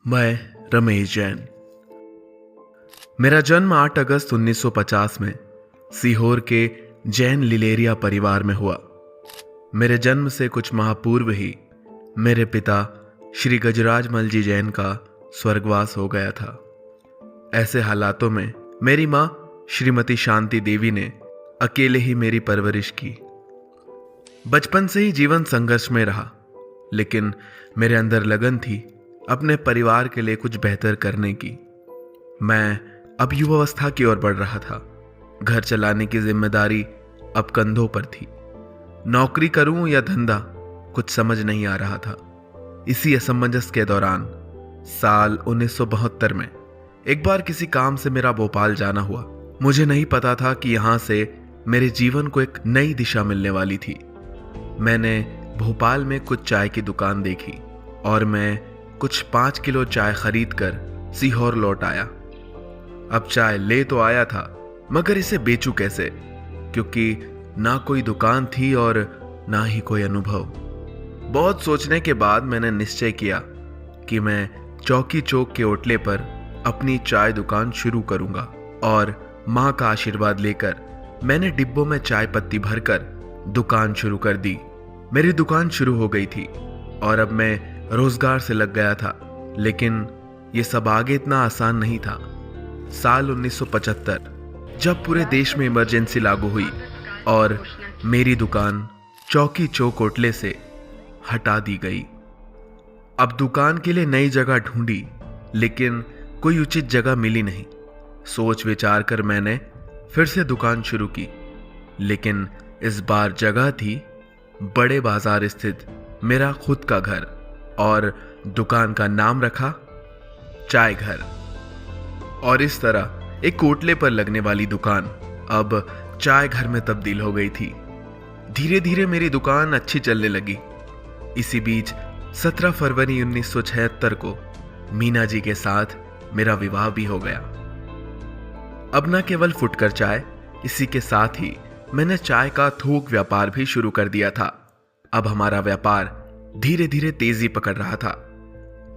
मैं रमेश जैन। मेरा जन्म 8 अगस्त 1950 में सीहोर के जैन लिलेरिया परिवार में हुआ। मेरे जन्म से कुछ माह पूर्व ही मेरे पिता श्री गजराज मल जी जैन का स्वर्गवास हो गया था। ऐसे हालातों में मेरी मां श्रीमती शांति देवी ने अकेले ही मेरी परवरिश की। बचपन से ही जीवन संघर्ष में रहा, लेकिन मेरे अंदर लगन थी अपने परिवार के लिए कुछ बेहतर करने की। मैं अब युवावस्था की ओर बढ़ रहा था। घर चलाने की जिम्मेदारी अब कंधों पर थी। नौकरी करूं या धंधा, कुछ समझ नहीं आ रहा था। इसी असमंजस के दौरान साल 1972 में एक बार किसी काम से मेरा भोपाल जाना हुआ। मुझे नहीं पता था कि यहां से मेरे जीवन को एक नई दिशा मिलने वाली थी। मैंने भोपाल में कुछ चाय की दुकान देखी और मैं कुछ 5 किलो चाय खरीद कर सीहोर लौट आया। अब चाय ले तो आया था, मगर इसे बेचूं कैसे, क्योंकि ना कोई दुकान थी और ना ही कोई अनुभव। बहुत सोचने के बाद मैंने निश्चय किया कि मैं चौकी चौक के ओटले पर अपनी चाय दुकान शुरू करूंगा, और मां का आशीर्वाद लेकर मैंने डिब्बों में चाय पत्ती भरकर दुकान शुरू कर दी। मेरी दुकान शुरू हो गई थी और अब मैं रोजगार से लग गया था, लेकिन यह सब आगे इतना आसान नहीं था। साल 1975 जब पूरे देश में इमरजेंसी लागू हुई और मेरी दुकान चौकी चौक ओटले से हटा दी गई। अब दुकान के लिए नई जगह ढूंढी, लेकिन कोई उचित जगह मिली नहीं। सोच विचार कर मैंने फिर से दुकान शुरू की, लेकिन इस बार जगह थी बड़े बाजार स्थित मेरा खुद का घर, और दुकान का नाम रखा चाय घर। और इस तरह एक कोटले पर लगने वाली दुकान अब चाय घर में तब्दील हो गई थी। धीरे धीरे मेरी दुकान अच्छी चलने लगी। इसी बीच 17 फरवरी 1976 को मीना जी के साथ मेरा विवाह भी हो गया। अब न केवल फुटकर चाय, इसी के साथ ही मैंने चाय का थोक व्यापार भी शुरू कर दिया था। अब हमारा व्यापार धीरे धीरे तेजी पकड़ रहा था,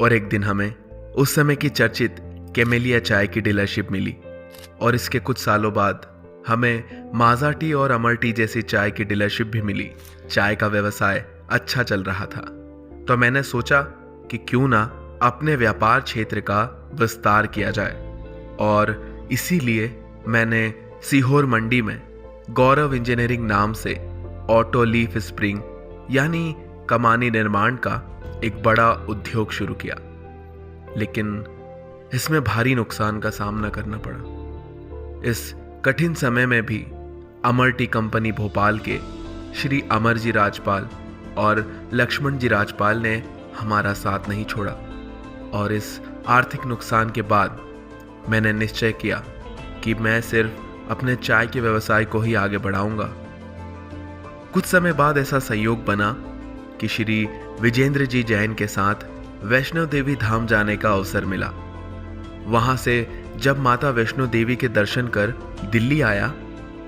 और एक दिन हमें उस समय की चर्चित कैमेलिया चाय की डीलरशिप मिली, और इसके कुछ सालों बाद हमें माजा टी और अमर टी जैसी चाय की डीलरशिप भी मिली। चाय का व्यवसाय अच्छा चल रहा था, तो मैंने सोचा कि क्यों ना अपने व्यापार क्षेत्र का विस्तार किया जाए, और इसीलिए मैंने सीहोर मंडी में गौरव इंजीनियरिंग नाम से ऑटो लीफ स्प्रिंग यानी कमानी निर्माण का एक बड़ा उद्योग शुरू किया। लेकिन इसमें भारी नुकसान का सामना करना पड़ा। इस कठिन समय में भी अमर टी कंपनी भोपाल के श्री अमर जी राजपाल और लक्ष्मण जी राजपाल ने हमारा साथ नहीं छोड़ा, और इस आर्थिक नुकसान के बाद मैंने निश्चय किया कि मैं सिर्फ अपने चाय के व्यवसाय को ही आगे बढ़ाऊंगा। कुछ समय बाद ऐसा संयोग बना कि श्री विजेंद्र जी जैन के साथ वैष्णो देवी धाम जाने का अवसर मिला। वहां से जब माता वैष्णो देवी के दर्शन कर दिल्ली आया,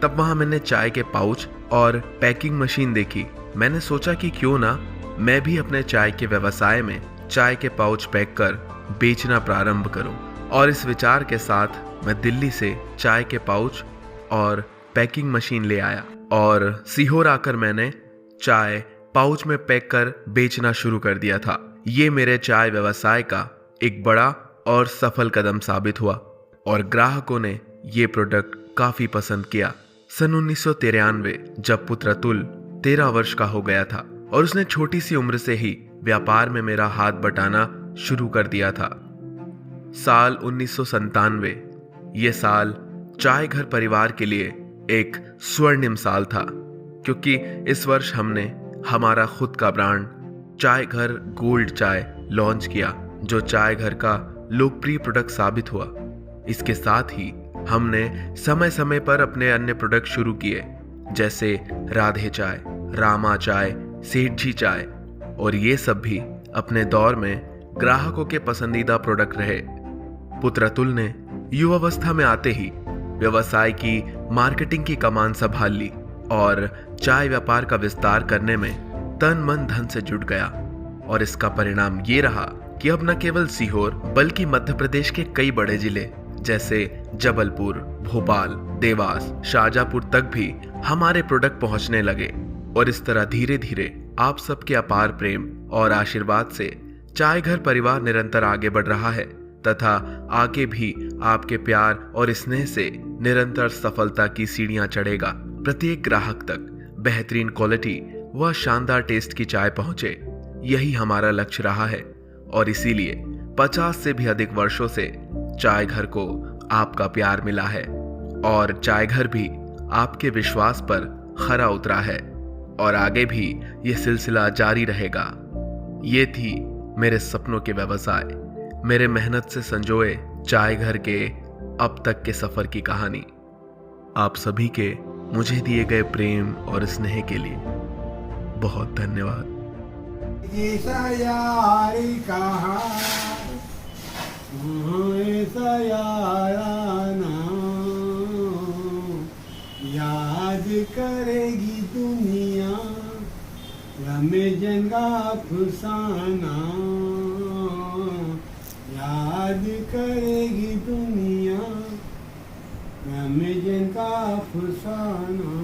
तब वहां मैंने चाय के पाउच और पैकिंग मशीन देखी। मैंने सोचा कि क्यों ना मैं भी अपने चाय के व्यवसाय में चाय के पाउच पैक कर बेचना प्रारंभ करूं, और इस विचार के साथ मैं दिल्ली से चाय के पाउच और पैकिंग मशीन ले आया, और सीहोर आकर मैंने चाय पाउच में पैक कर बेचना शुरू कर दिया था। ये मेरे चाय व्यवसाय का एक बड़ा और सफल कदम साबित हुआ, और ग्राहकों ने ये प्रोडक्ट काफी पसंद किया। सन 1993 जब पुत्र अतुल 13 वर्ष का हो गया था, और उसने छोटी सी उम्र से ही व्यापार में मेरा हाथ बटाना शुरू कर दिया था। साल 1997 ये साल चाय घर परिवार के लिए एक स्वर्णिम साल था, क्योंकि इस वर्ष हमने हमारा खुद का ब्रांड चाय घर गोल्ड चाय लॉन्च किया, जो चाय घर का लोकप्रिय प्रोडक्ट साबित हुआ। इसके साथ ही हमने समय समय पर अपने अन्य प्रोडक्ट शुरू किए, जैसे राधे चाय, रामा चाय, सेठ जी चाय, और ये सब भी अपने दौर में ग्राहकों के पसंदीदा प्रोडक्ट रहे। पुत्र अतुल ने युवावस्था में आते ही व्यवसाय की मार्केटिंग की कमान संभाल ली, और चाय व्यापार का विस्तार करने में तन मन धन से जुट गया, और इसका परिणाम ये रहा कि अब न केवल सीहोर बल्कि मध्य प्रदेश के कई बड़े जिले जैसे जबलपुर, भोपाल, देवास, शाहजहांपुर तक भी हमारे प्रोडक्ट पहुंचने लगे। और इस तरह धीरे धीरे आप सबके अपार प्रेम और आशीर्वाद से चाय घर परिवार निरंतर आगे बढ़ रहा है तथा आगे भी आपके प्यार और स्नेह से निरंतर सफलता की सीढ़ियां चढ़ेगा। प्रत्येक ग्राहक तक बेहतरीन क्वालिटी व शानदार टेस्ट की चाय पहुंचे, यही हमारा लक्ष्य रहा है। और इसीलिए 50 से भी अधिक वर्षों से चाय घर को आपका प्यार मिला है और चाय घर भी आपके विश्वास पर खरा उतरा है और आगे भी ये सिलसिला जारी रहेगा। ये थी मेरे सपनों के व्यवसाय, मेरे मेहनत से संजोए चाय घर के अब तक के सफर की कहानी। आप सभी के मुझे दिए गए प्रेम और स्नेह के लिए बहुत धन्यवाद। ऐसा यारी कहा ऐसा याराना याद करेगी दुनिया रमजान का अफसाना, याद करेगी दुनिया रमजान का अफसाना।